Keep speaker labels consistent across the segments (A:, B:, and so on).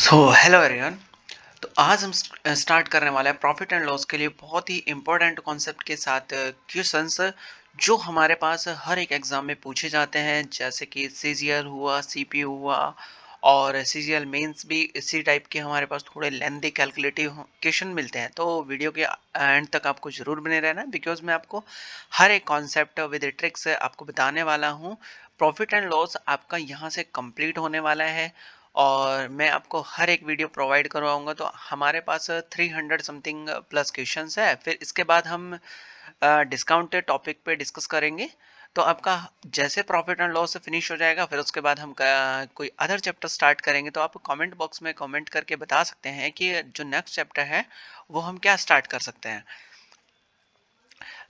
A: Hello everyone. तो आज हम स्टार्ट करने वाले हैं प्रॉफिट एंड लॉस के लिए बहुत ही इम्पोर्टेंट कॉन्सेप्ट के साथ क्वेश्चंस जो हमारे पास हर एक एग्जाम में पूछे जाते हैं, जैसे कि सीजीएल हुआ, सीपीयू हुआ और सीजीएल मेंस भी इसी टाइप के हमारे पास थोड़े लेंथी कैलकुलेटिव क्वेश्चन मिलते हैं। तो वीडियो के एंड तक आपको जरूर बने रहना, बिकॉज मैं आपको हर एक कॉन्सेप्ट विद ट्रिक्स आपको बताने वाला हूँ। प्रॉफिट एंड लॉस आपका यहाँ से कंप्लीट होने वाला है और मैं आपको हर एक वीडियो प्रोवाइड करवाऊंगा। तो हमारे पास 300 समथिंग प्लस क्वेश्चंस है। फिर इसके बाद हम डिस्काउंटेड टॉपिक पे डिस्कस करेंगे। तो आपका जैसे प्रॉफिट एंड लॉस फिनिश हो जाएगा, फिर उसके बाद हम कोई अदर चैप्टर स्टार्ट करेंगे। तो आप कमेंट बॉक्स में कमेंट करके बता सकते हैं कि जो नेक्स्ट चैप्टर है वो हम क्या स्टार्ट कर सकते हैं।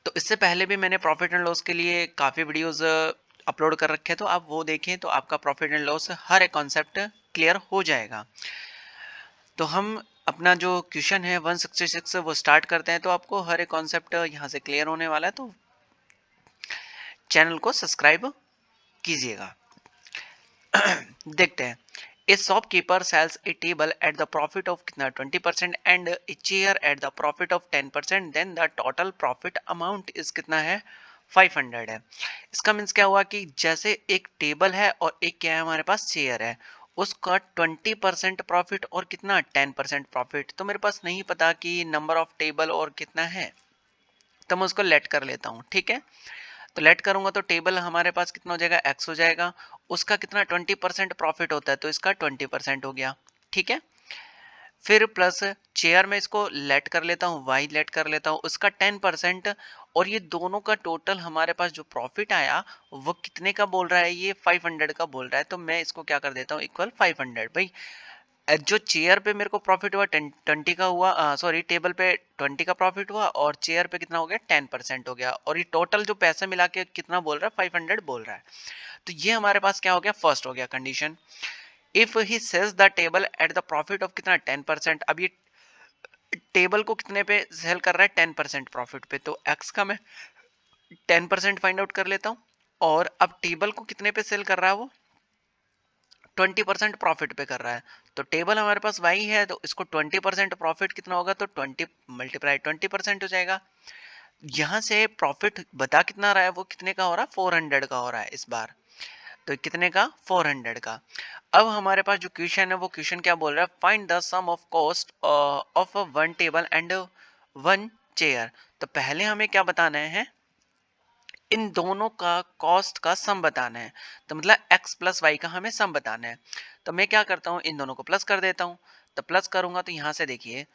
A: तो इससे पहले भी मैंने प्रॉफिट एंड लॉस के लिए काफ़ी वीडियोस अपलोड कर रखे हैं, तो आप वो देखें तो आपका प्रॉफिट एंड लॉस हर एक कॉन्सेप्ट क्लियर हो जाएगा। तो हम अपना जो क्वेश्चन है 166 वो स्टार्ट करते हैं। तो आपको हर एक कॉन्सेप्ट यहाँ से क्लियर होने वाला है, तो चैनल को सब्सक्राइब कीजिएगा। देखते हैं। A shopkeeper sells a table at the profit of कितना 20% and a chair at the profit of 10%, then the total profit amount is कितना है 500 है। इसका मीन्स क्या हुआ कि जैसे एक टेबल है और एक क्या है हमारे पास चेयर है, उसका 20% प्रॉफिट और कितना 10% प्रॉफिट। तो मेरे पास नहीं पता कि नंबर ऑफ टेबल और कितना है, तो मैं उसको लेट कर लेता हूँ। ठीक है, तो लेट करूंगा तो टेबल हमारे पास कितना हो जाएगा एक्स हो जाएगा। उसका कितना 20% प्रॉफिट होता है, तो इसका 20% हो गया। ठीक है, फिर प्लस चेयर में इसको लेट कर लेता हूँ, वाई लेट कर लेता हूँ, उसका 10%। और ये दोनों का टोटल हमारे पास जो प्रॉफिट आया वो कितने का बोल रहा है, ये 500 का बोल रहा है। तो मैं इसको क्या कर देता हूँ इक्वल 500 भाई। जो चेयर पे मेरे को प्रॉफिट हुआ 20 का हुआ, सॉरी टेबल पे 20 का प्रॉफिट हुआ और चेयर पे कितना हो गया 10% हो गया। और ये टोटल जो पैसे मिला के कितना बोल रहा है 500 बोल रहा है। तो ये हमारे पास क्या हो गया, फर्स्ट हो गया condition. If he sells the table at the profit of कितना 10%। अब ये टेबल को कितने पे सेल कर रहा है 10% प्रॉफिट पे, तो एक्स का मैं 10% फाइंड आउट कर लेता हूँ। और अब टेबल को कितने पे सेल कर रहा है वो 20% प्रॉफिट पे कर रहा है। तो टेबल हमारे पास वाई है, तो इसको 20% प्रॉफिट कितना होगा, तो 20 मल्टीप्लाई 20% हो जाएगा। यहाँ से प्रॉफिट बता कितना रहा है, वो कितने का हो रहा है 400 का हो रहा है इस बार। तो कितने का 400 का। अब हमारे पास जो क्वेश्चन है वो क्वेश्चन क्या बोल रहा है, find the sum of cost of one table and one chair. तो पहले हमें क्या बताना है, इन दोनों का कॉस्ट का सम बताना है। तो मतलब x प्लस वाई का हमें सम बताना है। तो मैं क्या करता हूँ, इन दोनों को प्लस कर देता हूँ। तो प्लस करूंगा तो यहाँ से देखिए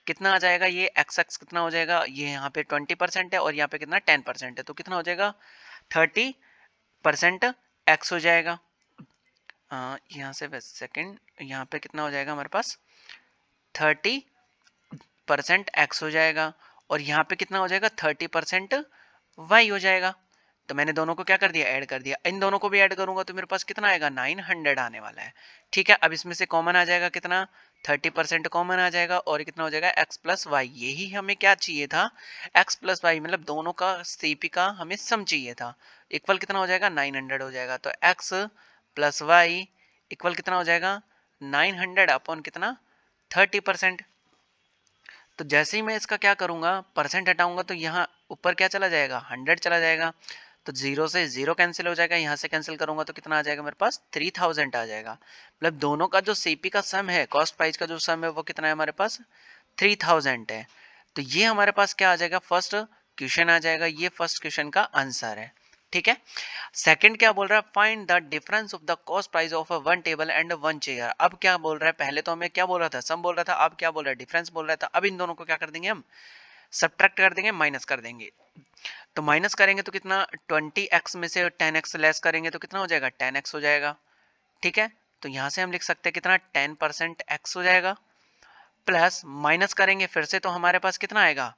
A: कितना आ जाएगा, ये x कितना हो जाएगा, ये यहाँ पे 20% है और यहाँ पे कितना 10% है, तो कितना हो जाएगा 30% x हो जाएगा। यहाँ से बस सेकेंड, यहाँ पे कितना हो जाएगा हमारे पास 30% x हो जाएगा और यहाँ पे कितना हो जाएगा 30% y हो जाएगा। तो मैंने दोनों को क्या कर दिया, ऐड कर दिया। इन दोनों को भी ऐड करूंगा तो मेरे पास कितना आएगा 900 आने वाला है। ठीक है, अब इसमें से कॉमन आ जाएगा कितना 30% कॉमन आ जाएगा और कितना हो जाएगा x प्लस वाई। यही हमें क्या चाहिए था, x प्लस वाई मतलब दोनों का सीपी का हमें सम चाहिए था। इक्वल कितना हो जाएगा 900 हो जाएगा। तो x प्लस वाई इक्वल कितना हो जाएगा 900 अपॉन कितना 30%। तो जैसे ही मैं इसका क्या करूंगा परसेंट हटाऊंगा तो यहाँ ऊपर क्या चला जाएगा 100 चला जाएगा। तो जीरो से जीरो कैंसिल हो जाएगा, यहाँ से कैंसिल करूंगा तो कितना आ जाएगा मेरे पास 3000 आ जाएगा। मतलब दोनों का जो सीपी का सम है, कॉस्ट प्राइस का जो सम है वो कितना है हमारे पास 3000 है। तो ये हमारे पास क्या आ जाएगा, फर्स्ट क्वेश्चन आ जाएगा। ये फर्स्ट क्वेश्चन का आंसर है। ठीक है, सेकंड क्या बोल रहा है, find the difference of the cost price of one table and one chair. अब क्या बोल रहा है, पहले तो हमें क्या बोल रहा था सम बोल रहा था, अब क्या बोल रहा है डिफरेंस बोल रहा था। अब इन दोनों को क्या कर देंगे हम सब्ट्रैक्ट कर देंगे, माइनस कर देंगे। तो माइनस करेंगे तो कितना 20x में से 10x लेस करेंगे तो कितना हो जाएगा 10x हो जाएगा। ठीक है, तो यहाँ से हम लिख सकते हैं कितना 10% x हो जाएगा। प्लस माइनस करेंगे फिर से तो हमारे पास कितना आएगा,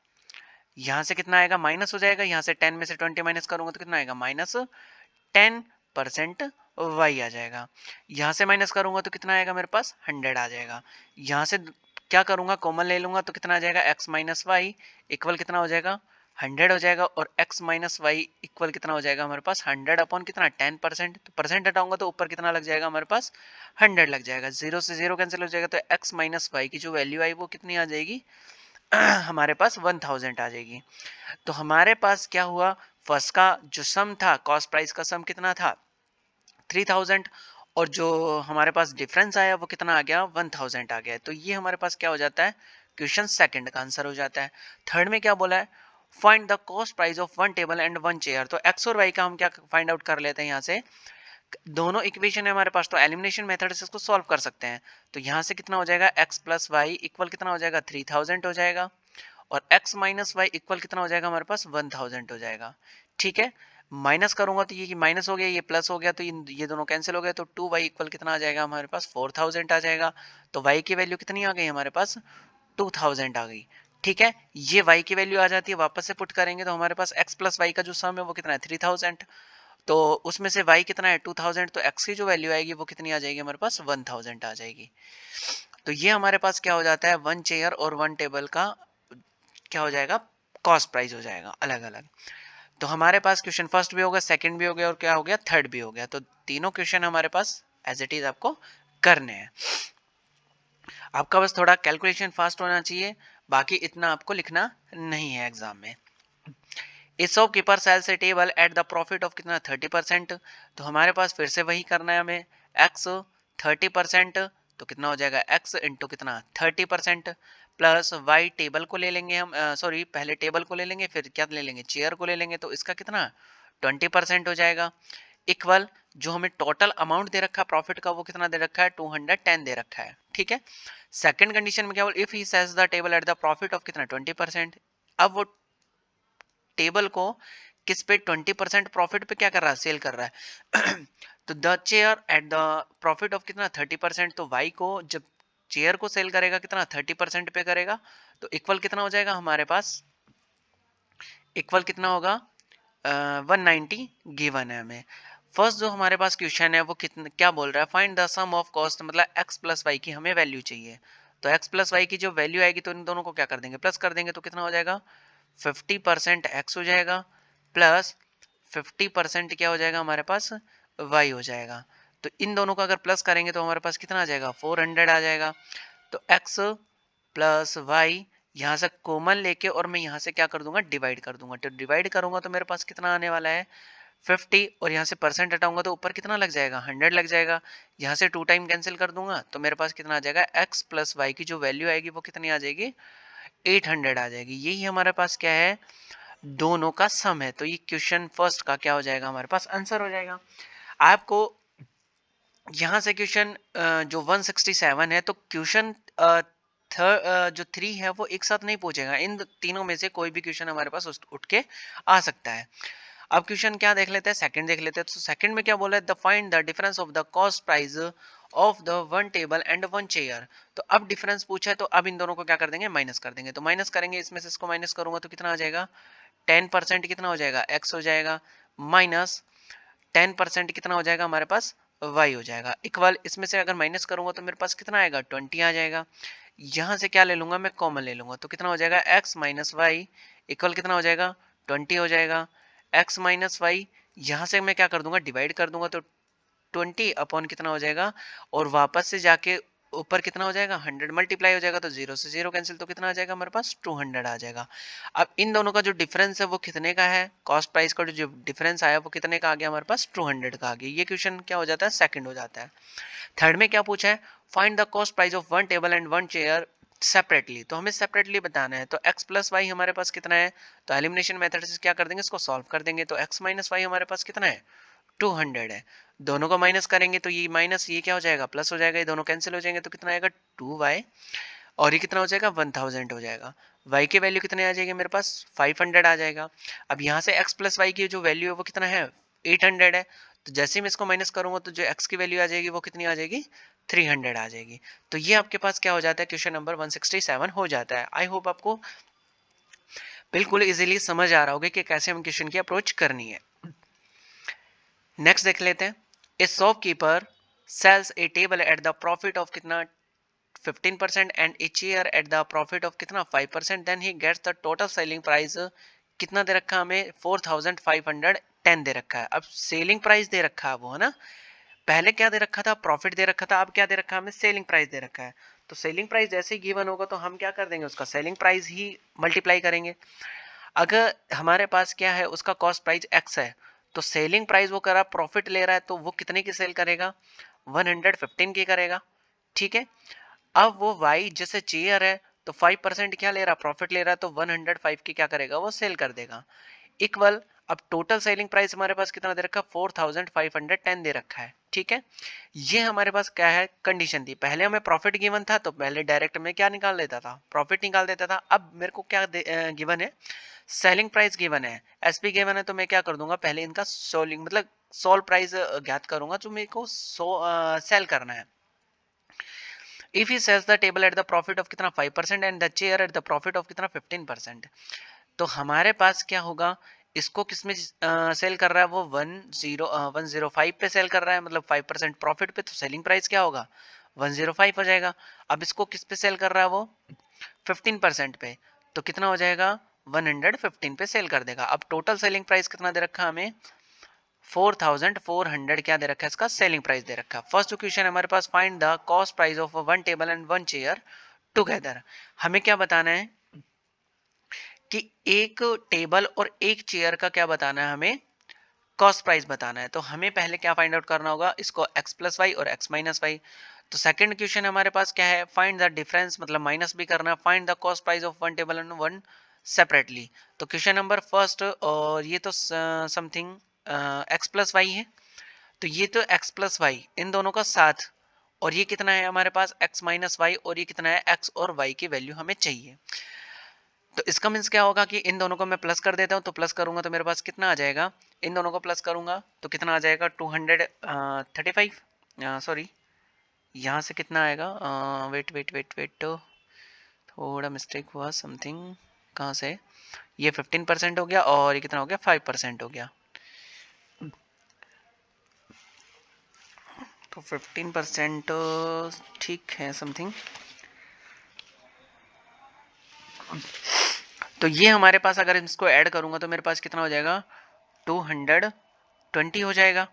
A: यहाँ से कितना आएगा माइनस हो जाएगा। यहाँ से 10 में से 20 माइनस करूंगा तो कितना आएगा -10% वाई आ जाएगा। यहाँ से माइनस करूंगा तो कितना आएगा मेरे पास 100 आ जाएगा। यहाँ से क्या करूंगा कॉमन ले लूंगा तो कितना आ जाएगा x माइनस वाई इक्वल कितना हो जाएगा 100 हो जाएगा और x माइनस वाई इक्वल कितना हो जाएगा हमारे पास 100 अपॉन कितना 10%, तो परसेंट हटाऊंगा तो ऊपर कितना लग जाएगा हमारे पास 100 लग जाएगा, जीरो से जीरो कैंसिल हो जाएगा, तो x माइनस वाई की जो वैल्यू आई वो कितनी आ जाएगी हमारे पास 1000 आ जाएगी। तो हमारे पास क्या हुआ, फर्स्ट का जो सम था, कॉस्ट प्राइस का सम कितना था 3000, और जो हमारे पास डिफरेंस आया वो कितना आ गया 1000 आ गया। तो ये हमारे पास क्या हो जाता है, क्वेश्चन सेकंड का आंसर हो जाता है। थर्ड में क्या बोला है, find the cost price of one table and one chair. तो एक्स और वाई का हम क्या फाइंड आउट कर लेते हैं, यहाँ से दोनों इक्वेशन है हमारे पास, तो एलिमिनेशन मेथड से इसको सॉल्व कर सकते हैं। तो यहाँ से कितना हो जाएगा, x प्लस वाई इक्वल कितना हो जाएगा 3000 हो जाएगा, और x माइनस वाई इक्वल कितना हो जाएगा हमारे पास 1000 हो जाएगा। ठीक है, माइनस करूंगा तो ये माइनस हो गया, ये प्लस हो गया, तो ये दोनों कैंसिल हो गए, तो 2y इक्वल कितना आ जाएगा हमारे पास 4000 आ जाएगा। तो y की वैल्यू कितनी आ गई हमारे पास 2000 आ गई। ठीक है, ये y की वैल्यू आ जाती है, वापस से पुट करेंगे तो हमारे पास x प्लस वाई का जो सम है वो कितना है 3000, तो उसमें से y कितना है 2000, तो x की जो वैल्यू आएगी वो कितनी आ जाएगी हमारे पास 1000 आ जाएगी। तो ये हमारे पास क्या हो जाता है, वन चेयर और वन टेबल का क्या हो जाएगा, कॉस्ट प्राइस हो जाएगा अलग अलग। तो हमारे पास क्वेश्चन फर्स्ट भी हो गया, सेकंड भी हो गया, और क्या हो गया थर्ड भी हो गया। तो तीनों क्वेश्चन हमारे पास एज इट इज आपको करने हैं। आपका बस थोड़ा कैलकुलेशन फास्ट होना चाहिए, बाकी इतना आपको लिखना नहीं है एग्जाम में। A shopkeeper sells a table at the profit of कितना 30%, तो हमारे पास फिर से वही करना है हमें, x 30%, तो कितना हो जाएगा x इंटू कितना 30% प्लस y टेबल को ले लेंगे हम, सॉरी पहले टेबल को ले लेंगे फिर क्या ले लेंगे चेयर को ले लेंगे, तो इसका कितना 20% हो जाएगा, इक्वल जो हमें टोटल अमाउंट दे रखा है प्रॉफिट का वो कितना दे रखा है 210 दे रखा है। ठीक है, सेकंड कंडीशन में क्या बोल, if he sells the table at the profit of कितना 20%, अब वो टेबल को किस पे 20% प्रॉफिट पे क्या कर रहा है सेल कर रहा है तो the chair at the profit of कितना 30%, तो वाई को जब चेयर को सेल करेगा कितना 30% पे करेगा, तो इक्वल कितना हो जाएगा हमारे पास, इक्वल कितना होगा 190 गिवन है हमें। फर्स्ट जो हमारे पास क्वेश्चन है वो कितना क्या बोल रहा है, find the sum of cost, मतलब x प्लस वाई की हमें वैल्यू चाहिए। तो x प्लस वाई की जो वैल्यू आएगी तो इन दोनों को क्या कर देंगे प्लस कर देंगे, तो कितना हो जाएगा 50% x हो जाएगा प्लस 50% क्या हो जाएगा हमारे पास y हो जाएगा। तो इन दोनों को अगर प्लस करेंगे तो हमारे पास कितना आ जाएगा 400 आ जाएगा। तो x प्लस वाई यहाँ से कॉमन लेके और मैं यहाँ से क्या कर दूंगा डिवाइड कर दूंगा, तो डिवाइड करूंगा तो मेरे पास कितना आने वाला है 50, और यहाँ से परसेंट हटाऊंगा तो ऊपर कितना लग जाएगा 100 लग जाएगा। यहाँ से 2 टाइम कैंसिल कर दूंगा तो मेरे पास कितना आ जाएगा x प्लस वाई की जो वैल्यू आएगी वो कितनी आ जाएगी 800 आ जाएगी। यही हमारे पास क्या है दोनों का सम है। तो ये क्वेश्चन फर्स्ट का क्या हो जाएगा हमारे पास आंसर हो जाएगा। आपको यहाँ से क्वेश्चन जो 167 है तो क्वेश्चन जो 3 है वो एक साथ नहीं पूछेगा, इन तीनों में से कोई भी क्वेश्चन हमारे पास उठ के आ सकता है। अब क्वेश्चन क्या देख लेते हैं, सेकंड देख लेते हैं। तो सेकंड में क्या बोला है, the find the difference of the cost price of the one table and one chair. तो अब डिफरेंस पूछा है तो अब इन दोनों को क्या कर देंगे माइनस कर देंगे। तो माइनस करेंगे, इसमें से इसको माइनस करूंगा तो कितना आ जाएगा 10% कितना हो जाएगा x हो जाएगा, माइनस 10% कितना हो जाएगा हमारे पास y हो जाएगा, इक्वल इसमें से अगर माइनस करूंगा तो मेरे पास कितना आएगा 20 आ जाएगा। यहाँ से क्या ले लूंगा मैं कॉमन ले लूंगा तो कितना हो जाएगा x माइनस वाई इक्वल कितना हो जाएगा 20 हो जाएगा। x माइनस वाई यहाँ से मैं क्या कर दूंगा डिवाइड कर दूंगा तो 20 अपॉन कितना हो जाएगा, और वापस से जाके ऊपर कितना हो जाएगा 100 मल्टीप्लाई हो जाएगा, तो जीरो से जीरो कैंसिल, तो कितना आ जाएगा हमारे पास 200 आ जाएगा। अब इन दोनों का जो डिफरेंस है वो कितने का है, कॉस्ट प्राइस का जो डिफरेंस आया वो कितने का आ गया हमारे पास 200 का आ गया। ये क्वेश्चन क्या हो जाता है सेकंड हो जाता है। थर्ड में क्या पूछा है, find the cost price of one table and one chair separately. तो हमें सेपरेटली बताना है। तो x प्लस वाई हमारे पास कितना है, तो एलिमिनेशन मेथड से क्या कर देंगे इसको सॉल्व कर देंगे। तो x माइनस वाई हमारे पास कितना है 200 है, दोनों को माइनस करेंगे तो ये माइनस ये क्या हो जाएगा प्लस हो जाएगा, ये दोनों कैंसिल हो जाएंगे तो कितना आएगा 2y, और ये कितना हो जाएगा 1000 हो जाएगा। y की वैल्यू कितने आ जाएगी मेरे पास 500 आ जाएगा। अब यहाँ से x प्लस वाई की जो वैल्यू है वो कितना है 800 है, तो जैसे मैं इसको माइनस करूंगा तो जो x की वैल्यू आ जाएगी वो कितनी आ जाएगी 300 आ जाएगी। तो ये आपके पास क्या हो जाता है क्वेश्चन नंबर 167 हो जाता है। आई होप आपको बिल्कुल इजीली समझ आ रहा होगा कि कैसे हम क्वेश्चन की अप्रोच करनी है। नेक्स्ट देख लेते हैं, a shopkeeper sells a table at the profit of कितना 15% and a chair at the profit of कितना 5%, then he gets the total selling price कितना दे रखा है हमें, 4510 दे रखा है। अब सेलिंग प्राइस दे रखा है वो, है ना, पहले क्या दे रखा था, प्रॉफिट दे रखा था, अब क्या दे रखा है हमें, सेलिंग प्राइस दे रखा है। तो सेलिंग प्राइस जैसे ही गिवन होगा तो हम क्या कर देंगे, उसका सेलिंग प्राइस ही मल्टीप्लाई करेंगे। अगर हमारे पास क्या है, उसका कॉस्ट प्राइस एक्स है, तो सेलिंग प्राइस वो करा, प्रॉफिट ले रहा है, तो वो कितने की सेल करेगा, 115 की करेगा, ठीक है। अब वो वाई जैसे चेयर है, तो 5% क्या ले रहा, प्रॉफिट ले रहा है, तो 105 की क्या करेगा, वो सेल कर देगा। इक्वल, अब टोटल सेलिंग प्राइस हमारे पास कितना दे रखा है, 4510 दे रखा है, ठीक है। ये हमारे पास क्या है, कंडीशन थी। पहले हमें प्रॉफिट गिवन था, तो पहले डायरेक्ट में क्या निकाल देता था, प्रॉफिट निकाल देता था। अब मेरे को क्या गिवन है, सेलिंग प्राइस गिवन है, एसपी गिवन है, तो मैं क्या कर दूंगा, पहले इनका सोलिंग मतलब सोल प्राइस ज्ञात करूंगा, जो मेरे को सेल करना है। If he sells the table at the profit of कितना 5% and the chair at the profit of कितना 15%, तो हमारे पास क्या होगा, इसको किसमें सेल कर रहा है वो, 105 पे सेल कर रहा है, मतलब 5% प्रॉफिट पे, तो सेलिंग प्राइस क्या होगा, 105 हो जाएगा। अब इसको किस पे सेल कर रहा है वो, 15% पे, तो कितना हो जाएगा, 115 पे सेल कर देगा। अब टोटल सेलिंग प्राइस कितना दे रखा है हमें, 4400 क्या दे रखा है, इसका सेलिंग प्राइस दे रखा है। फर्स्ट क्वेश्चन हमारे पास, find the cost price of one table and one chair together. हमें क्या बताना है कि एक टेबल और एक चेयर का क्या बताना है, हमें कॉस्ट प्राइस बताना है। तो हमें पहले क्या फाइंड आउट करना होगा, इसको x प्लस वाई और x माइनस वाई। तो सेकंड क्वेश्चन हमारे पास क्या है, फाइंड द डिफरेंस, मतलब माइनस भी करना है, find the cost price of one table and one separately. तो क्वेश्चन नंबर फर्स्ट, और ये तो समथिंग x प्लस वाई है, तो ये तो x प्लस वाई इन दोनों का साथ, और ये कितना है हमारे पास x माइनस वाई, और ये कितना है x और y की वैल्यू हमें चाहिए। तो इसका मीन्स क्या होगा कि इन दोनों को मैं प्लस कर देता हूँ, तो प्लस करूंगा तो मेरे पास कितना आ जाएगा, इन दोनों को प्लस करूंगा तो कितना आ जाएगा, 235, सॉरी यहाँ से कितना आएगा, वेट वेट वेट वेट, थोड़ा मिस्टेक हुआ समथिंग, कहाँ से, ये 15% हो गया, और ये कितना हो गया, 5% हो गया। तो 15% ठीक है समथिंग। तो ये हमारे पास अगर इसको ऐड करूंगा तो मेरे पास कितना हो जाएगा, 220 हो जाएगा,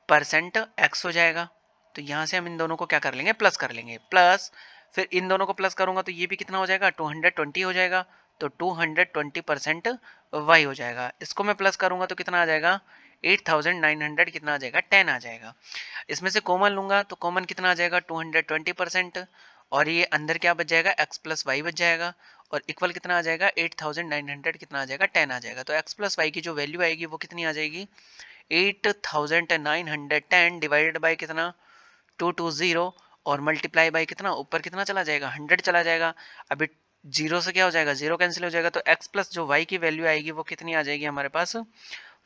A: परसेंट एक्स हो जाएगा। तो यहाँ से हम इन दोनों को क्या कर लेंगे, प्लस कर लेंगे, प्लस फिर इन दोनों को प्लस करूंगा तो ये भी कितना हो जाएगा, 220 हो जाएगा। तो 220% वाई हो जाएगा। इसको मैं प्लस करूंगा तो कितना आ जाएगा, 8900 कितना आ जाएगा, 10 आ जाएगा। इसमें से कॉमन लूंगा तो कॉमन कितना आ जाएगा, 220%, और ये अंदर क्या बच जाएगा, x प्लस वाई बच जाएगा, और इक्वल कितना आ जाएगा, 8900 कितना आ जाएगा, 10 आ जाएगा। तो x प्लस वाई की जो वैल्यू आएगी वो कितनी आ जाएगी, 8910 डिवाइडेड बाय कितना, 220, और मल्टीप्लाई बाय कितना, ऊपर कितना चला जाएगा, 100 चला जाएगा। अभी जीरो से क्या हो जाएगा, जीरो कैंसिल हो जाएगा, तो x प्लस जो y की वैल्यू आएगी वो कितनी आ जाएगी हमारे पास,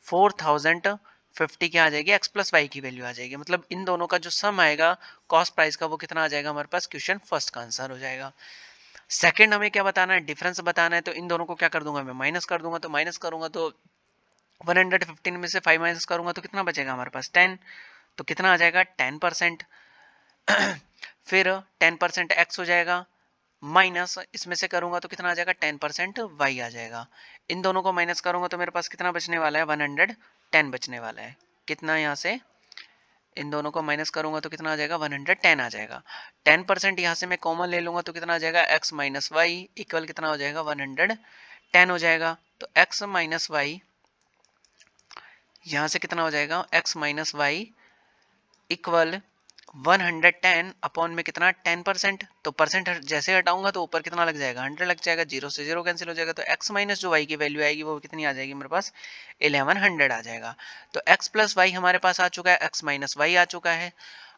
A: 4050 क्या आ जाएगी, x प्लस वाई की वैल्यू आ जाएगी। मतलब इन दोनों का जो सम आएगा कॉस्ट प्राइस का, वो कितना आ जाएगा हमारे पास, क्वेश्चन फर्स्ट का आंसर हो जाएगा। सेकंड हमें क्या बताना है, डिफरेंस बताना है, तो इन दोनों को क्या कर दूंगा मैं, माइनस कर दूंगा। तो माइनस करूंगा तो 115 में से 5 माइनस करूंगा तो कितना बचेगा हमारे पास, 10। तो कितना आ जाएगा, 10%। फिर 10% एक्स हो जाएगा, माइनस इसमें से करूंगा तो कितना आ जाएगा, 10% वाई आ जाएगा। इन दोनों को माइनस करूंगा तो मेरे पास कितना बचने वाला है, 110 बचने वाला है। कितना यहाँ से इन दोनों को माइनस करूंगा तो कितना आ जाएगा, 110 आ जाएगा। 10% यहाँ से मैं कॉमन ले लूंगा तो कितना आ जाएगा, x माइनस वाई इक्वल कितना हो जाएगा, 110 हो जाएगा। तो x माइनस वाई यहाँ से कितना हो जाएगा, x minus y equal 110 upon में कितना, 10%। तो परसेंट जैसे हटाऊंगा तो ऊपर कितना लग जाएगा, 100 लग जाएगा, जीरो से जीरो कैंसिल हो जाएगा। तो x माइनस जो y की वैल्यू आएगी वो कितनी आ जाएगी मेरे पास, 1100 आ जाएगा। तो x प्लस वाई हमारे पास आ चुका है, x माइनस वाई आ चुका है।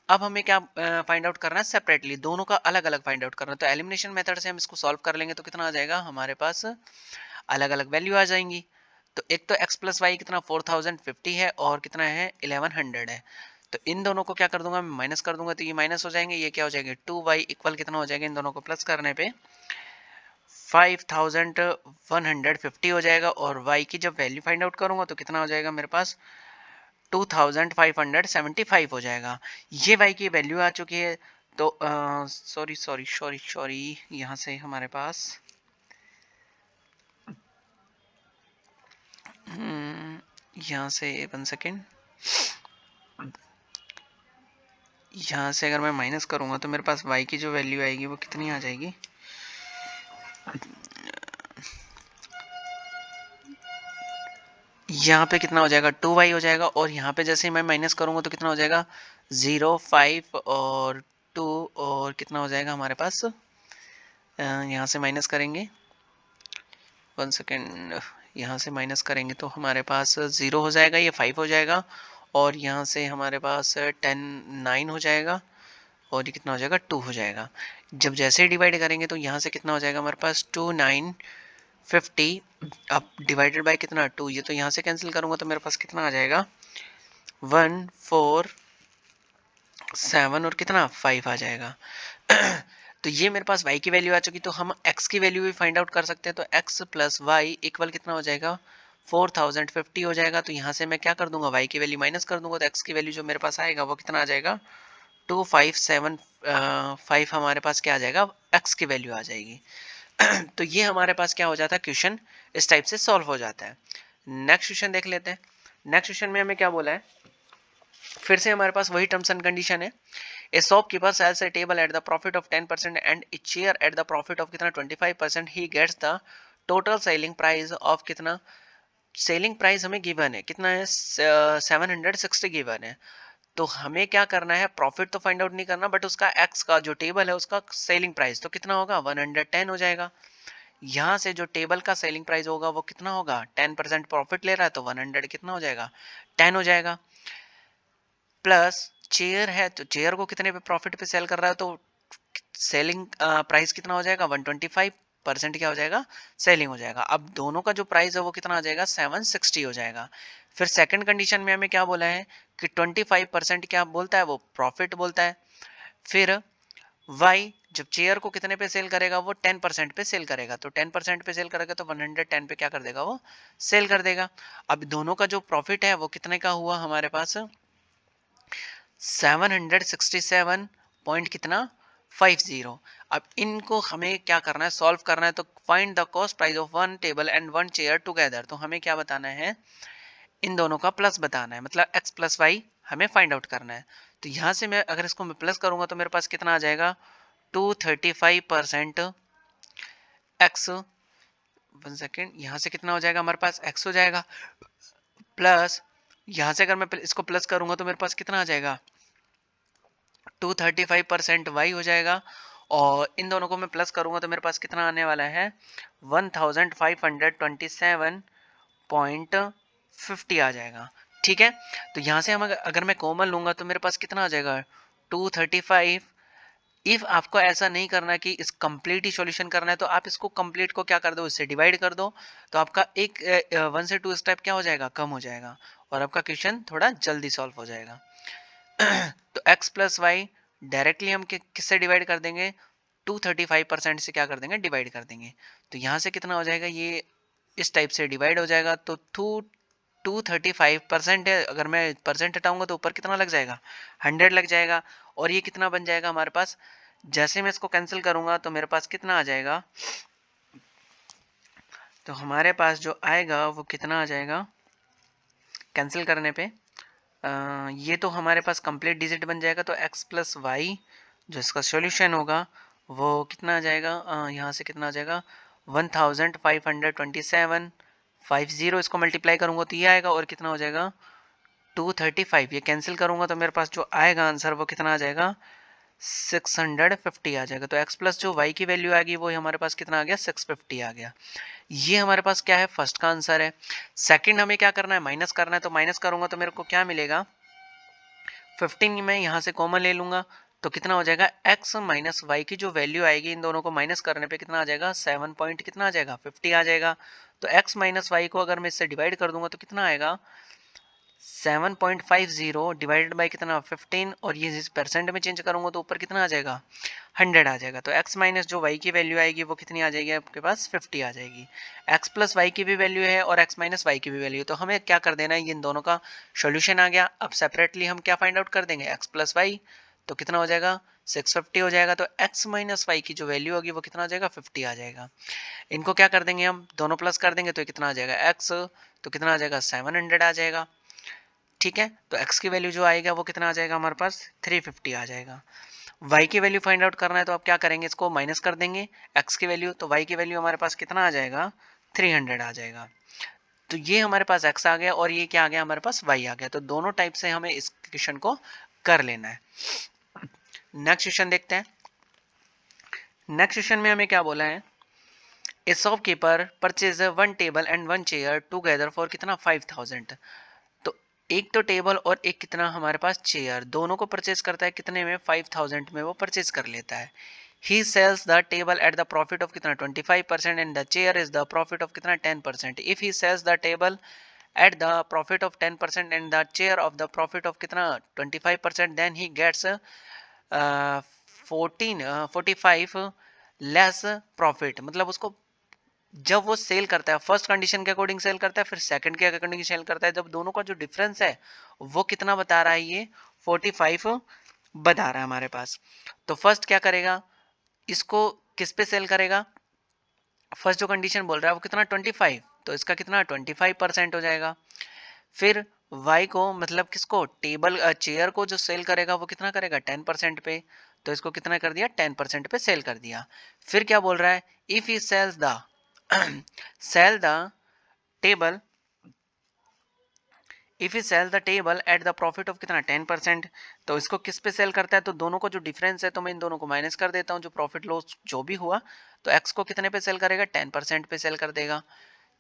A: अब हमें क्या फाइंड आउट करना है, सेपरेटली दोनों का अलग अलग फाइंड आउट करना है। तो एलिमिनेशन मेथड से हम इसको सॉल्व कर लेंगे तो कितना आ जाएगा हमारे पास, अलग अलग वैल्यू आ जाएंगी। तो एक तो x प्लस वाई कितना 4050 है, और कितना है 1100 है। तो इन दोनों को क्या कर दूंगा मैं, माइनस कर दूंगा, तो ये माइनस हो जाएंगे, ये क्या हो जाएंगे 2y इक्वल कितना हो जाएगा, इन दोनों को प्लस करने पे 5150 हो जाएगा। और y की जब वैल्यू फाइंड आउट करूंगा तो कितना हो जाएगा मेरे पास, 2575 हो जाएगा। ये y की वैल्यू आ चुकी है। तो सॉरी सॉरी सॉरी सॉरी यहाँ से हमारे पास यहाँ से 1 सेकेंड, यहाँ से अगर मैं माइनस करूँगा तो मेरे पास y की जो वैल्यू आएगी वो कितनी आ जाएगी, यहाँ पे कितना हो जाएगा 2y हो जाएगा, और यहाँ पे जैसे ही मैं माइनस करूँगा तो कितना हो जाएगा 0, 5 और 2, और कितना हो जाएगा हमारे पास, यहाँ से माइनस करेंगे 1 सेकेंड, यहाँ से माइनस करेंगे तो हमारे पास 0 हो जाएगा, ये 5 हो जाएगा, और यहाँ से हमारे पास 9 हो जाएगा, और ये कितना हो जाएगा 2 हो जाएगा। जब जैसे ही डिवाइड करेंगे तो यहाँ से कितना हो जाएगा हमारे पास 2, 9, 50, अब डिवाइडेड बाय कितना 2, ये तो यहाँ से कैंसिल करूँगा तो मेरे पास कितना आ जाएगा 1, 4, 7 और कितना 5 आ जाएगा। तो ये मेरे पास y की वैल्यू आ चुकी, तो हम x की वैल्यू भी फाइंड आउट कर सकते हैं। तो x प्लस वाई इक्वल कितना हो जाएगा 4050 हो जाएगा। तो यहाँ से मैं क्या कर दूंगा, y की वैल्यू माइनस कर दूंगा, तो x की वैल्यू जो मेरे पास आएगा वो कितना आ जाएगा 2575 हमारे पास क्या आ जाएगा, x की वैल्यू आ जाएगी। तो ये हमारे पास क्या हो जाता है, क्वेश्चन इस टाइप से सॉल्व हो जाता है। नेक्स्ट क्वेश्चन देख लेते हैं। नेक्स्ट क्वेश्चन में हमें क्या बोला है, फिर से हमारे पास वही टर्म्स एंड कंडीशन है। A shopkeeper sells a table at the profit of 10% and a chair at the profit of कितना 25%. He gets the total selling price of कितना, सेलिंग प्राइस हमें गिवन है कितना है 760 गिवन है। तो हमें क्या करना है, प्रॉफिट तो फाइंड आउट नहीं करना, बट उसका एक्स का जो टेबल है उसका सेलिंग प्राइस तो कितना होगा 110 हो जाएगा। यहाँ से जो टेबल का सेलिंग प्राइस होगा वो कितना होगा, 10% प्रॉफिट ले रहा है तो 100 कितना हो जाएगा 10 हो जाएगा। प्लस चेयर है तो चेयर को कितने पे प्रॉफिट पे सेल कर रहा है, तो सेलिंग प्राइस कितना हो जाएगा 125% क्या हो जाएगा सेलिंग हो जाएगा। अब दोनों का जो प्राइस है वो कितना आ जाएगा 760 हो जाएगा। फिर सेकंड कंडीशन में हमें क्या बोला है कि 25% क्या बोलता है, वो प्रॉफिट बोलता है। फिर y जब चेयर को कितने पे सेल करेगा, वो 10% पे सेल करेगा, तो 10% पे सेल करेगा तो 110 पे क्या कर देगा, वो सेल कर देगा। अब दोनों का जो प्रॉफिट है वो कितने का हुआ हमारे पास 767 पॉइंट कितना 50। अब इनको हमें क्या करना है, सॉल्व करना है। तो find the cost price of one table and one chair together. तो हमें क्या बताना है, इन दोनों का प्लस बताना है, मतलब x प्लस वाई हमें फाइंड आउट करना है। तो यहाँ से मैं अगर इसको मैं प्लस करूंगा तो मेरे पास कितना आ जाएगा 235% x, 1 सेकेंड, यहाँ से कितना हो जाएगा हमारे पास x हो जाएगा, प्लस यहाँ से अगर मैं इसको प्लस करूंगा तो मेरे पास कितना आ जाएगा 235% y हो जाएगा, और इन दोनों को मैं प्लस करूंगा तो मेरे पास कितना आने वाला है 1527.50 आ जाएगा। ठीक है, तो यहाँ से हम अगर मैं कॉमन लूंगा तो मेरे पास कितना आ जाएगा 235। इफ आपको ऐसा नहीं करना कि इस कंप्लीट ही सॉल्यूशन करना है तो आप इसको कंप्लीट को क्या कर दो, इससे डिवाइड कर दो, तो आपका एक 1 से 2 स्टेप क्या हो जाएगा कम हो जाएगा, और आपका क्वेश्चन थोड़ा जल्दी सॉल्व हो जाएगा। तो x प्लस वाई डायरेक्टली हम किससे डिवाइड कर देंगे 235% से क्या कर देंगे डिवाइड कर देंगे। तो यहाँ से कितना हो जाएगा, ये इस टाइप से डिवाइड हो जाएगा, तो 235% है, अगर मैं परसेंट हटाऊंगा तो ऊपर कितना लग जाएगा 100 लग जाएगा, और ये कितना बन जाएगा हमारे पास, जैसे मैं इसको कैंसिल करूंगा तो मेरे पास कितना आ जाएगा, तो हमारे पास जो आएगा वो कितना आ जाएगा कैंसिल करने पे, ये तो हमारे पास कंप्लीट डिजिट बन जाएगा। तो x प्लस वाई जो इसका सॉल्यूशन होगा वो कितना आ जाएगा, यहाँ से कितना आ जाएगा 1527.50, इसको मल्टीप्लाई करूंगा तो ये आएगा, और कितना हो जाएगा 235, ये कैंसिल करूंगा तो मेरे पास जो आएगा आंसर वो कितना आ जाएगा 650 आ जाएगा। तो x प्लस जो y की वैल्यू आएगी वो हमारे पास कितना आ गया 650 आ गया। ये हमारे पास क्या है, फर्स्ट का आंसर है। सेकंड हमें क्या करना है, माइनस करना है, तो माइनस करूंगा तो मेरे को क्या मिलेगा 15 में यहाँ से कॉमन ले लूंगा तो कितना हो जाएगा x माइनस वाई की जो वैल्यू आएगी इन दोनों को माइनस करने पे कितना आ जाएगा 7 पॉइंट कितना आ जाएगा 50 आ जाएगा। तो x माइनस वाई को अगर मैं इससे डिवाइड कर दूंगा तो कितना आएगा 7.50 डिवाइडेड बाई कितना 15, और ये परसेंट में चेंज करूंगा तो ऊपर कितना आ जाएगा 100 आ जाएगा। तो x माइनस जो y की वैल्यू आएगी वो कितनी आ जाएगी आपके पास 50 आ जाएगी। x प्लस वाई की भी वैल्यू है और x माइनस वाई की भी वैल्यू है, तो हमें क्या कर देना है, इन दोनों का सोल्यूशन आ गया। अब सेपरेटली हम क्या फाइंड आउट कर देंगे x प्लस वाई, तो कितना हो जाएगा 650 हो जाएगा। तो x माइनस वाई की जो वैल्यू होगी वो कितना हो जाएगा 50 आ जाएगा। इनको क्या कर देंगे हम, दोनों प्लस कर देंगे तो ये कितना आ जाएगा x, तो कितना आ जाएगा 700 आ जाएगा। ठीक है, तो x की वैल्यू जो आएगा वो कितना आ जाएगा हमारे पास 350 आ जाएगा। y की वैल्यू फाइंड आउट करना है तो आप क्या करेंगे, इसको माइनस कर देंगे x की वैल्यू, तो y की वैल्यू हमारे पास कितना आ जाएगा 300 आ जाएगा। तो ये हमारे पास x आ गया और ये क्या आ गया हमारे पास y आ गया। तो दोनों टाइप से हमें इस क्वेश्चन को कर लेना है। नेक्स्ट क्वेश्चन देखते हैं। नेक्स्ट क्वेश्चन में हमें क्या बोला है, a shopkeeper purchase 1 table and 1 chair together for कितना 5000। तो एक तो टेबल और एक कितना हमारे पास चेयर, दोनों को परचेज करता है कितने में 5000 में वो परचेज कर लेता है। He sells the table at the profit of कितना 25% and the chair is the profit of कितना 10%. If he sells the table at the profit of 10% and the chair of the profit of कितना 25%, then he gets 45 less profit. मतलब उसको जब वो cell करता है first condition के according cell करता है, फिर सेकंड के अकॉर्डिंग सेल करता है, जब दोनों का जो डिफरेंस है वो कितना बता रहा है, ये 45 बता रहा है हमारे पास। तो फर्स्ट क्या करेगा, इसको किस पे सेल करेगा, फर्स्ट जो कंडीशन बोल रहा है वो कितना 25, तो इसका कितना 25% हो जाएगा। फिर y को मतलब किसको, टेबल चेयर को जो सेल करेगा वो कितना करेगा 10% पे, तो इसको कितना कर दिया 10% पे सेल कर दिया। फिर क्या बोल रहा है, if he sells the sell the table, if he sell the table at the profit of कितना 10%, तो इसको किस पे सेल करता है, तो दोनों का जो डिफरेंस है तो मैं इन दोनों को माइनस कर देता हूँ, जो प्रॉफिट लॉस जो भी हुआ, तो x को कितने पे सेल करेगा 10% पे सेल कर देगा।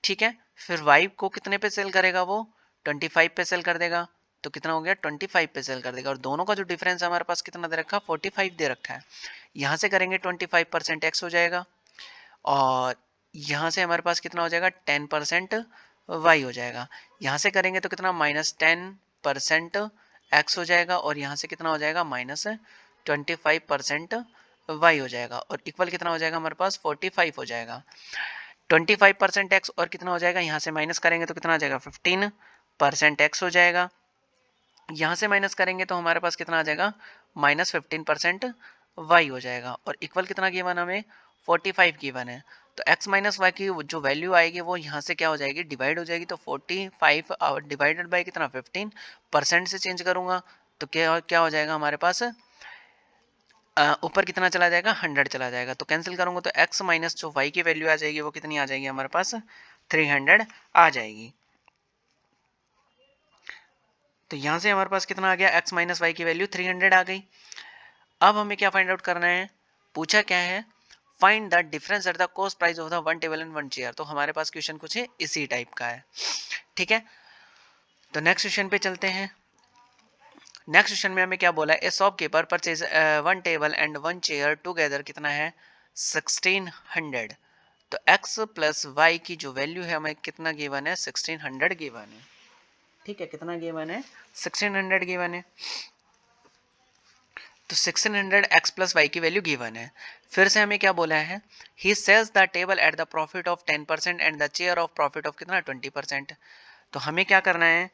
A: ठीक है, फिर y को कितने पे सेल करेगा, वो 25 पे सेल कर देगा, तो कितना हो गया 25 पे सेल कर देगा। और दोनों का जो डिफरेंस हमारे पास कितना दे रखा है 45 दे रखा है। यहाँ से करेंगे 25% x हो जाएगा और यहाँ से हमारे पास कितना हो जाएगा 10% y हो जाएगा। यहाँ से करेंगे तो कितना -10% x हो जाएगा और यहाँ से कितना हो जाएगा -25% y हो जाएगा और इक्वल कितना हो जाएगा हमारे पास 45 हो जाएगा। 25% x और कितना हो जाएगा, यहाँ से माइनस करेंगे तो कितना आ जाएगा 15% x हो जाएगा। यहाँ से माइनस करेंगे तो हमारे पास कितना आ जाएगा -15% y हो जाएगा और इक्वल कितना गिवन हमें 45 गिवन है। तो x माइनस वाई की जो वैल्यू आएगी वो यहाँ से क्या हो जाएगी डिवाइड हो जाएगी। तो 45 डिवाइडेड बाई कितना 15% से चेंज करूंगा तो क्या क्या हो जाएगा हमारे पास, ऊपर कितना चला जाएगा 100 चला जाएगा। तो कैंसिल करूंगा तो x माइनस जो y की वैल्यू आ जाएगी वो कितनी आ जाएगी हमारे पास 300 आ जाएगी। तो यहाँ से हमारे पास कितना आ गया x माइनस वाई की वैल्यू 300 आ गई। अब हमें क्या फाइंड आउट करना है, पूछा क्या है find the difference at the cost price of the 1 table and 1 chair. तो हमारे पास क्वेश्चन कुछ है इसी टाइप का है। ठीक है, तो नेक्स्ट क्वेश्चन पे चलते हैं। नेक्स्ट क्वेश्चन में हमें क्या बोला है, a shopkeeper purchase 1 table and 1 chair together कितना है 1600। तो x प्लस y की जो वैल्यू है हमें कितना गिवन है 1600 गिवन है। ठीक है, कितना गिवन है 1600 गिवन है। तो 1600 x प्लस वाई की वैल्यू गिवन है। फिर से हमें क्या बोला है, he sells the table at the profit of 10% and the chair of profit of कितना 20%। तो हमें क्या करना है,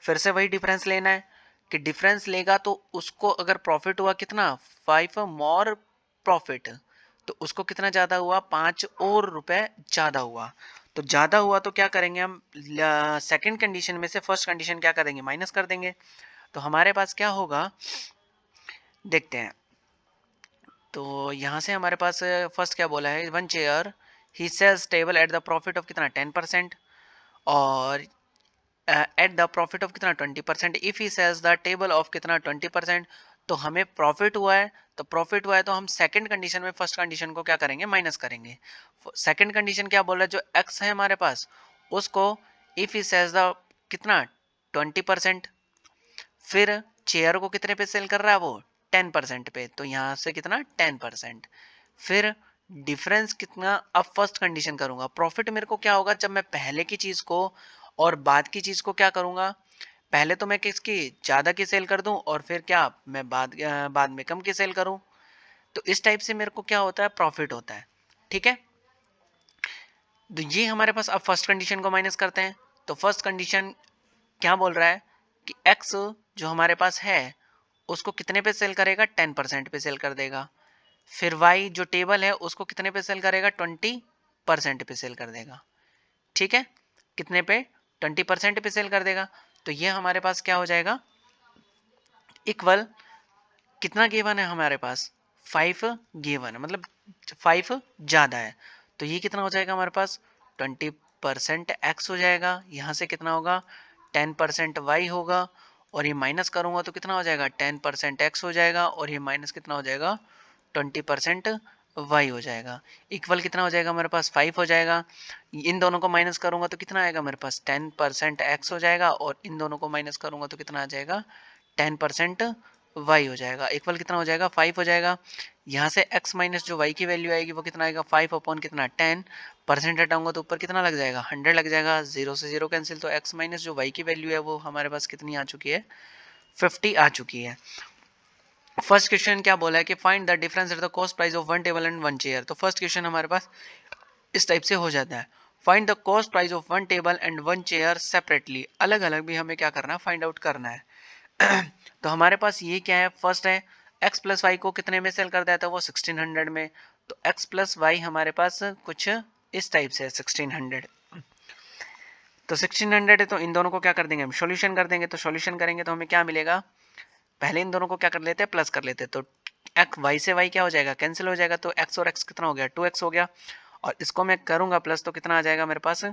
A: फिर से वही डिफरेंस लेना है कि डिफरेंस लेगा तो उसको अगर प्रॉफिट हुआ कितना 5 मोर प्रॉफिट, तो उसको कितना ज़्यादा हुआ 5 और रुपए ज़्यादा हुआ। तो ज़्यादा हुआ तो क्या करेंगे हम, सेकंड कंडीशन में से फर्स्ट कंडीशन क्या करेंगे माइनस कर देंगे। तो हमारे पास क्या होगा देखते हैं। तो यहाँ से हमारे पास फर्स्ट क्या बोला है 1 chair he sells table at the profit of कितना 10% और एट द प्रॉफिट ऑफ कितना 20%। If he sells the table of कितना 20%, तो हमें प्रॉफिट हुआ है, तो प्रॉफिट हुआ है तो हम सेकंड कंडीशन में फर्स्ट कंडीशन को क्या करेंगे माइनस करेंगे। सेकंड कंडीशन क्या बोल रहा है, जो एक्स है हमारे पास उसको इफ ही सेल्स द कितना 20%, फिर चेयर को कितने पे सेल कर रहा है वो 10% पे, तो यहाँ से कितना 10%। फिर डिफरेंस कितना, अब फर्स्ट कंडीशन करूंगा प्रॉफिट मेरे को क्या होगा जब मैं पहले की चीज को और बाद की चीज को क्या करूंगा, पहले तो मैं किसकी ज्यादा की सेल कर दूं और फिर क्या मैं बाद में कम की सेल करूं। तो इस टाइप से मेरे को क्या होता है प्रॉफिट होता है। ठीक है, तो ये हमारे पास अब फर्स्ट कंडीशन को माइनस करते हैं। तो फर्स्ट कंडीशन क्या बोल रहा है कि x जो हमारे पास है उसको कितने पे सेल करेगा, 10% पे सेल कर देगा। फिर y जो टेबल है उसको कितने पे सेल करेगा, 20% पे सेल कर देगा। ठीक है, कितने पे, 20% पे सेल कर देगा। तो ये हमारे पास क्या हो जाएगा, इक्वल कितना गिवन है हमारे पास, 5 गिवन है, मतलब 5 ज़्यादा है। तो ये कितना हो जाएगा हमारे पास, 20% x हो जाएगा। यहाँ से कितना होगा, 10% y होगा, और ये माइनस करूँगा तो कितना हो जाएगा, 10% x हो जाएगा, और ये माइनस कितना हो जाएगा, 20% y हो जाएगा। इक्वल कितना हो जाएगा हमारे पास, 5 हो जाएगा। इन दोनों को माइनस करूँगा तो कितना आएगा मेरे पास, 10% x हो जाएगा, और इन दोनों को माइनस करूँगा तो कितना आ जाएगा, 10% y हो जाएगा। इक्वल कितना हो जाएगा, 5 हो जाएगा। यहाँ से x माइनस जो y की वैल्यू आएगी वो कितना आएगा, 5 अपॉन कितना, 10, परसेंट हटाऊंगा तो ऊपर कितना लग जाएगा, 100 लग जाएगा। 0 से 0 कैंसिल, तो x माइनस जो y की वैल्यू है वो हमारे पास कितनी आ चुकी है, 50 आ चुकी है। फर्स्ट क्वेश्चन क्या बोला है कि find the difference at the cost price of one table and one chair. तो फर्स्ट क्वेश्चन हमारे पास इस टाइप से हो जाता है, find the cost price of one table and one chair separately, अलग अलग भी हमें क्या करना है, फाइंड आउट करना है। तो हमारे पास ये क्या है, फर्स्ट है x प्लस वाई को कितने में सेल कर देता है वो 1600 में। तो x प्लस वाई हमारे पास कुछ इस टाइप से है 1600। तो 1600 है, तो इन दोनों को क्या कर देंगे हम, सॉल्यूशन कर देंगे। तो सॉल्यूशन करेंगे तो हमें क्या मिलेगा, पहले इन दोनों को क्या कर लेते हैं, प्लस कर लेते हैं। तो x वाई से y क्या हो जाएगा, कैंसिल हो जाएगा। तो x और x कितना हो गया, 2x हो गया, और इसको मैं करूंगा प्लस तो कितना आ जाएगा मेरे पास,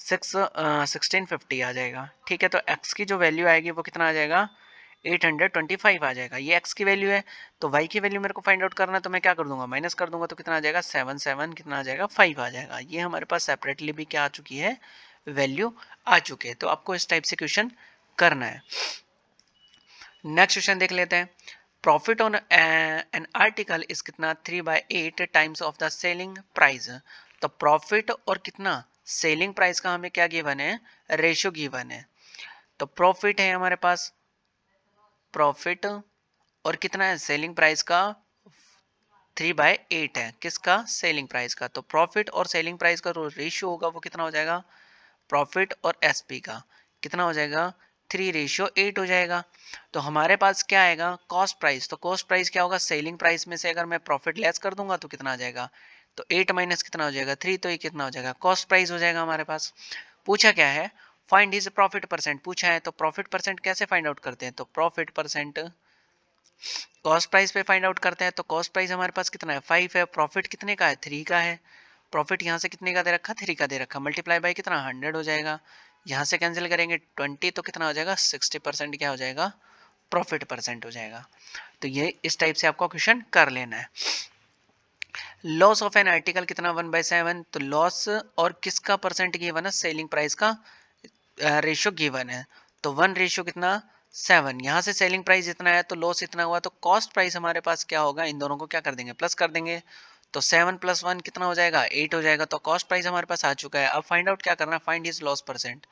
A: 1650 आ जाएगा। ठीक है, तो x की जो वैल्यू आएगी वो कितना आ जाएगा, 825 आ जाएगा। ये x की वैल्यू है। तो y की वैल्यू मेरे को फाइंड आउट करना है, तो मैं क्या कर दूंगा, माइनस कर दूंगा, तो कितना आ जाएगा, 7 कितना आ जाएगा, 5 आ जाएगा। ये हमारे पास सेपरेटली भी क्या आ चुकी है, वैल्यू आ चुकी है। तो आपको इस टाइप से क्वेश्चन करना है। नेक्स्ट क्वेश्चन देख लेते हैं, profit on an article is कितना, 3/8 times of the selling price. तो प्रॉफिट और कितना, सेलिंग प्राइस का हमें क्या गिवन है, रेशियो गिवन है। तो प्रॉफिट है हमारे पास, प्रॉफिट और कितना है, सेलिंग प्राइस का 3/8 है, किसका, सेलिंग प्राइस का। तो प्रॉफिट और सेलिंग प्राइस का जो रेशियो होगा वो कितना हो जाएगा, प्रॉफिट और एसपी का कितना हो जाएगा, 3:8 हो जाएगा। तो हमारे पास क्या आएगा, कॉस्ट प्राइस। तो कॉस्ट प्राइस क्या होगा, सेलिंग प्राइस में से अगर मैं प्रॉफिट लेस कर दूंगा तो कितना आ जाएगा, तो 8 माइनस कितना हो जाएगा, 3, तो ये कितना हो जाएगा, कॉस्ट प्राइस हो जाएगा हमारे पास। पूछा क्या है, फाइंड हिज प्रॉफिट परसेंट पूछा है। तो प्रॉफिट परसेंट कैसे फाइंड आउट करते हैं, तो प्रॉफिट परसेंट कॉस्ट प्राइस पे फाइंड आउट करते हैं। तो कॉस्ट प्राइस हमारे पास कितना है, 5 है, प्रॉफिट कितने का है, 3 का है। प्रॉफिट यहाँ से कितने का दे रखा, 3 का दे रखा, मल्टीप्लाई बाय कितना, 100 हो जाएगा। यहाँ से कैंसिल करेंगे 20, तो कितना हो जाएगा, 60% क्या हो जाएगा, प्रॉफिट परसेंट हो जाएगा। तो ये इस टाइप से आपको क्वेश्चन कर लेना है। लॉस ऑफ एन आर्टिकल कितना, 1/7। तो लॉस और किसका परसेंट गिवन है, सेलिंग प्राइस का रेशियो गिवन है। तो 1 कितना, 7। यहाँ से सेलिंग प्राइस इतना है तो लॉस इतना हुआ, तो कॉस्ट प्राइस हमारे पास क्या होगा, इन दोनों को क्या कर देंगे, प्लस कर देंगे। तो 7 + 1 कितना हो जाएगा, 8 हो जाएगा। तो कॉस्ट प्राइस हमारे पास आ चुका है। अब फाइंड आउट क्या करना है, फाइंड इज लॉस परसेंट।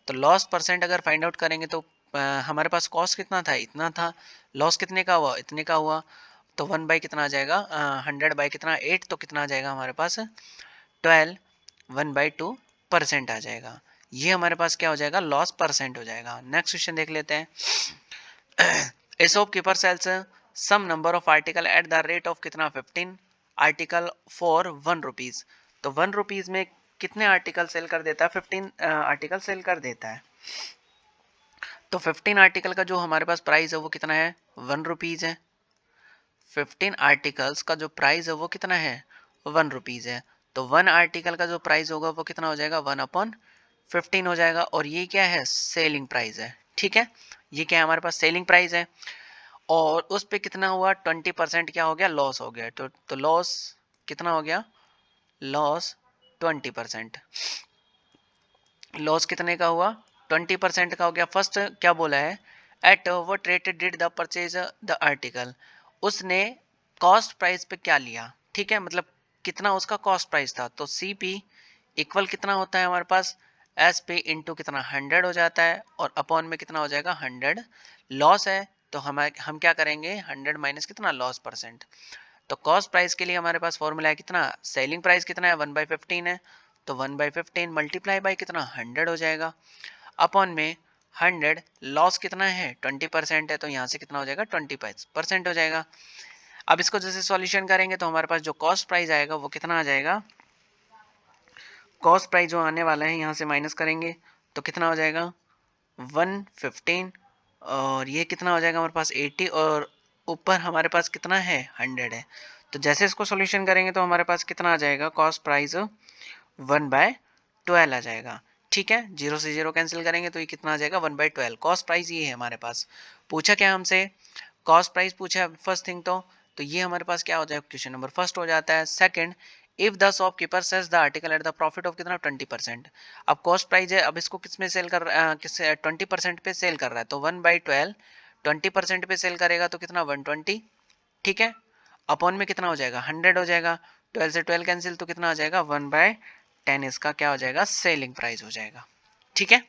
A: तो लॉस परसेंट अगर फाइंड आउट करेंगे तो हमारे पास कॉस्ट कितना था, इतना था, लॉस कितने का हुआ, इतने का हुआ। तो 1 बाई कितना आ जाएगा, 100 बाई कितना, 8, तो कितना आ जाएगा हमारे पास 12, 1/2% आ जाएगा। ये हमारे पास क्या हो जाएगा, लॉस परसेंट हो जाएगा। नेक्स्ट क्वेश्चन देख लेते हैं, a shopkeeper sells some number of article at the rate of कितना, 15 आर्टिकल फॉर 1 रुपीज। तो 1 रुपीज में कितने आर्टिकल सेल कर देता है, 15 आर्टिकल सेल कर देता है। तो 15 आर्टिकल का जो हमारे पास प्राइस है वो कितना है, 1 रुपीज है। 15 आर्टिकल्स का जो प्राइस है वो कितना है, 1 रुपीज है। तो 1 आर्टिकल का जो प्राइस होगा वो कितना हो जाएगा, 1/15 हो जाएगा। और ये क्या है, सेलिंग प्राइस है। ठीक है, ये क्या है, हमारे पास सेलिंग प्राइस है। और उस पे कितना हुआ, 20% क्या हो गया, लॉस हो गया। तो लॉस कितना हो गया, लॉस 20%। लॉस कितने का हुआ, 20% का हो गया। फर्स्ट क्या बोला है, at what rate did the purchase the article. उसने कॉस्ट प्राइस पे क्या लिया, ठीक है, मतलब कितना उसका कॉस्ट प्राइस था। तो सी पी इक्वल कितना होता है हमारे पास, एस पे इंटू कितना, 100 हो जाता है, और अपॉन में कितना हो जाएगा, 100। लॉस है तो हम क्या करेंगे, 100 माइनस कितना, लॉस परसेंट। तो कॉस्ट प्राइस के लिए हमारे पास फॉर्मूला है कितना, सेलिंग प्राइस कितना है, 1/15 है। तो 1/15 मल्टीप्लाई बाई कितना, 100 हो जाएगा, अपॉन में 100, लॉस कितना है 20% है, तो यहाँ से कितना हो जाएगा 20% हो जाएगा। अब इसको जैसे सॉल्यूशन करेंगे तो हमारे पास जो कॉस्ट प्राइस आएगा वो कितना आ जाएगा, कॉस्ट प्राइस जो आने वाला है यहाँ से माइनस करेंगे तो कितना हो जाएगा 115, और ये कितना हो जाएगा हमारे पास 80, और ऊपर हमारे पास कितना है 100 है। तो जैसे इसको सॉल्यूशन करेंगे तो हमारे पास कितना आ जाएगा, कॉस्ट प्राइस 1/12 आ जाएगा। ठीक है, 0 से 0 कैंसिल करेंगे तो ये कितना आ जाएगा 1/12। कॉस्ट प्राइस ये है हमारे पास। पूछा क्या हमसे, कॉस्ट प्राइस पूछा है फर्स्ट थिंग, तो ये हमारे पास क्या हो जाएगा, क्वेश्चन नंबर फर्स्ट हो जाता है। Second, if the shopkeeper sells the article at the profit of कितना 20%। अब कॉस्ट प्राइस है, अब इसको किस में सेल कर रहा है, किस 20% पे सेल कर रहा है, तो 1/12 20% पे सेल करेगा तो कितना 120। ठीक है, अपॉन में कितना हो जाएगा 100 हो जाएगा, 12 से 12 कैंसिल तो कितना आ जाएगा 1/10 इसका क्या हो जाएगा, सेलिंग प्राइस हो जाएगा। ठीक है,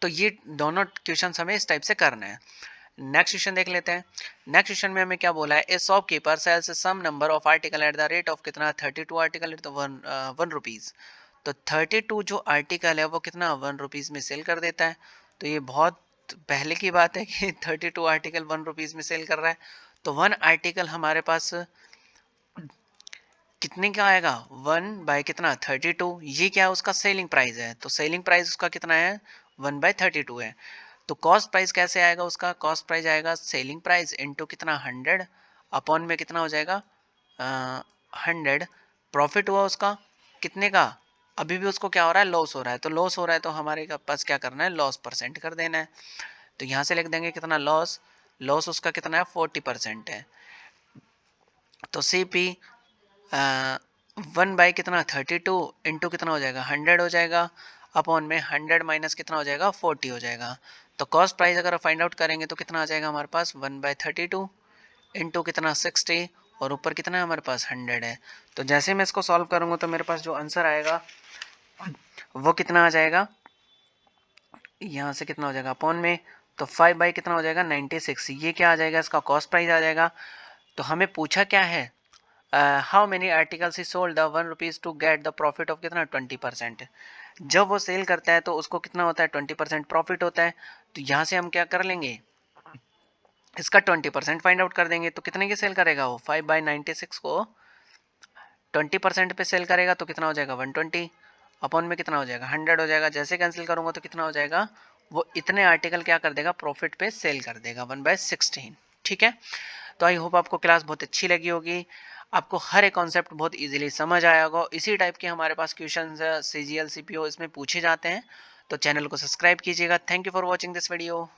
A: तो ये दोनों क्वेश्चन हमें इस टाइप से करना है। नेक्स्ट क्वेश्चन देख लेते हैं। नेक्स्ट क्वेश्चन में हमें क्या बोला है, a shopkeeper sells some number of article at the rate of कितना 32 आर्टिकल एट द 1 रुपीज। तो 32 जो आर्टिकल है वो कितना 1 रुपीज में सेल कर देता है। तो ये बहुत पहले की बात है कि 32 आर्टिकल 1 रुपीज में सेल कर रहा है। तो 1 आर्टिकल हमारे पास कितने का आएगा 1 बाय कितना 32, ये क्या है उसका सेलिंग प्राइस है। तो सेलिंग प्राइस उसका कितना है 1/32 है। तो कॉस्ट प्राइस कैसे आएगा उसका, कॉस्ट प्राइस आएगा सेलिंग प्राइस इनटू कितना 100, अपॉन में कितना हो जाएगा 100। प्रॉफिट हुआ उसका कितने का, अभी भी उसको क्या हो रहा है लॉस हो रहा है, तो लॉस हो रहा है तो हमारे पास क्या करना है लॉस परसेंट कर देना है। तो यहाँ से लिख देंगे कितना लॉस, लॉस उसका कितना है 40% है। तो सी पी 1 बाई कितना 32 इंटू कितना हो जाएगा 100 हो जाएगा, अपॉन में 100 माइनस कितना हो जाएगा 40 हो जाएगा। तो कॉस्ट प्राइस अगर फाइंड आउट करेंगे तो कितना आ जाएगा हमारे पास 1/32 इंटू कितना 60, और ऊपर कितना है हमारे पास 100 है। तो जैसे मैं इसको सॉल्व करूंगा तो मेरे पास जो आंसर आएगा वो कितना आ जाएगा, यहाँ से कितना हो जाएगा अपॉन में, तो 5 बाई कितना हो जाएगा 96, ये क्या आ जाएगा इसका कॉस्ट प्राइस आ जाएगा। तो हमें पूछा क्या है, how many articles he sold the 1 rupees to get the profit of कितना 20%। जब वो सेल करता है तो उसको कितना होता है 20% प्रॉफिट होता है। तो यहाँ से हम क्या कर लेंगे, इसका 20% फाइंड आउट कर देंगे। तो कितने की सेल करेगा वो 5/96 को 20% पे सेल करेगा तो कितना हो जाएगा 120, अपॉन में कितना हो जाएगा 100 हो जाएगा। जैसे कैंसिल करूंगा तो कितना हो जाएगा, वो इतने आर्टिकल क्या कर देगा प्रॉफिट पे सेल कर देगा 1/16। ठीक है, तो आई होप आपको क्लास बहुत अच्छी लगी होगी, आपको हर एक कॉन्सेप्ट बहुत इजीली समझ आया होगा। इसी टाइप के हमारे पास क्वेश्चन CGL CPO इसमें पूछे जाते हैं, तो चैनल को सब्सक्राइब कीजिएगा। Thank you for watching this video.